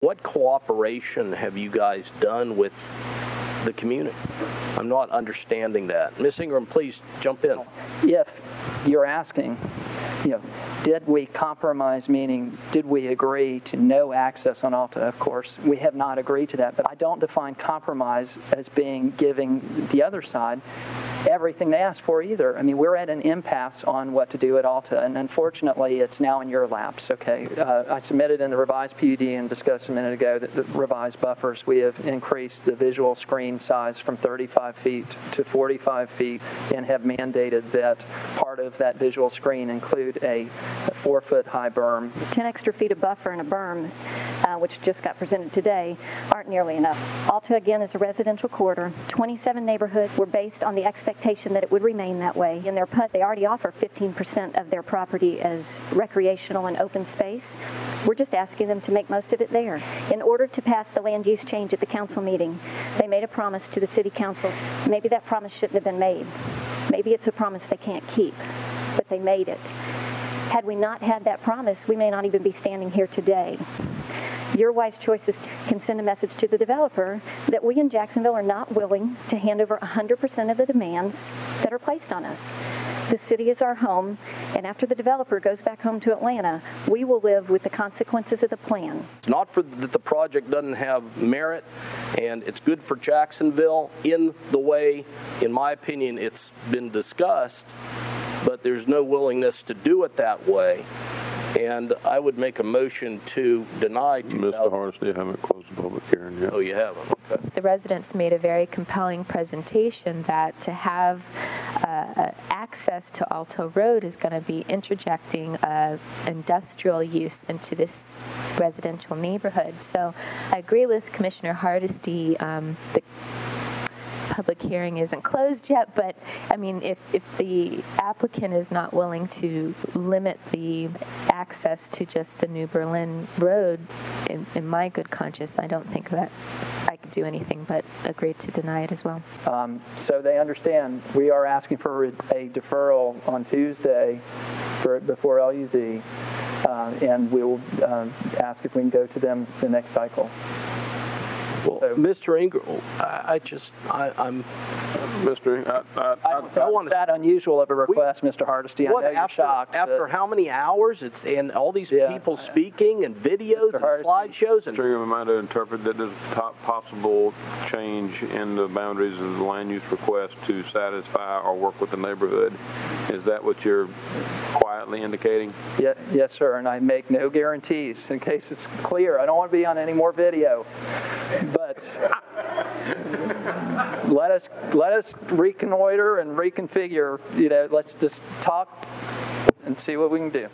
What cooperation have you guys done with the community? I'm not understanding that. Ms. Ingram, please jump in. If you're asking, did we compromise, meaning did we agree to no access on Alta? Of course, we have not agreed to that, but I don't define compromise as being giving the other side everything they asked for either. I mean, we're at an impasse on what to do at Alta, and unfortunately, it's now in your laps, okay? I submitted in the revised PUD and discussed a minute ago that the revised buffers, we have increased the visual screen size from 35 feet to 45 feet and have mandated that part of that visual screen include a 4-foot high berm. 10 extra feet of buffer and a berm, which just got presented today, aren't nearly enough. Alta, again, is a residential corridor. 27 neighborhoods were based on the expectation that it would remain that way. In their PUD, they already offer 15% of their property as recreational and open space. We're just asking them to make most of it there. In order to pass the land use change at the council meeting, they made a promise to the city council. Maybe that promise shouldn't have been made. Maybe it's a promise they can't keep, but they made it. Had we not had that promise, we may not even be standing here today. Your wise choices can send a message to the developer that we in Jacksonville are not willing to hand over 100% of the demands that are placed on us. The city is our home, and after the developer goes back home to Atlanta, we will live with the consequences of the plan. It's not that the project doesn't have merit, and it's good for Jacksonville in the way, in my opinion, it's been discussed, but there's no willingness to do it that way. And I would make a motion to deny. Mr. Hardesty, you haven't closed the public hearing yet. Oh, you haven't? Okay. The residents made a very compelling presentation that to have access to Alta Road is going to be interjecting industrial use into this residential neighborhood. So I agree with Commissioner Hardesty. The public hearing isn't closed yet, but I mean, if the applicant is not willing to limit the access to just the New Berlin Road, in my good conscience, I don't think that I could do anything but agree to deny it as well. So they understand we are asking for a deferral on Tuesday before LUZ, and we will ask if we can go to them the next cycle. Well, so, Mr. Ingram, I'm. Mr. I want that unusual of a request, Mr. Hardesty. I know you're shocked. After how many hours? And all these people speaking and videos and slideshows. And Mr. Ingram, I might interpret that as a top possible change in the boundaries of the land use request to satisfy or work with the neighborhood. Is that what you're quietly indicating? Yes, sir. And I make no guarantees in case it's clear. I don't want to be on any more video. But let us reconnoiter and reconfigure. Let's just talk and see what we can do.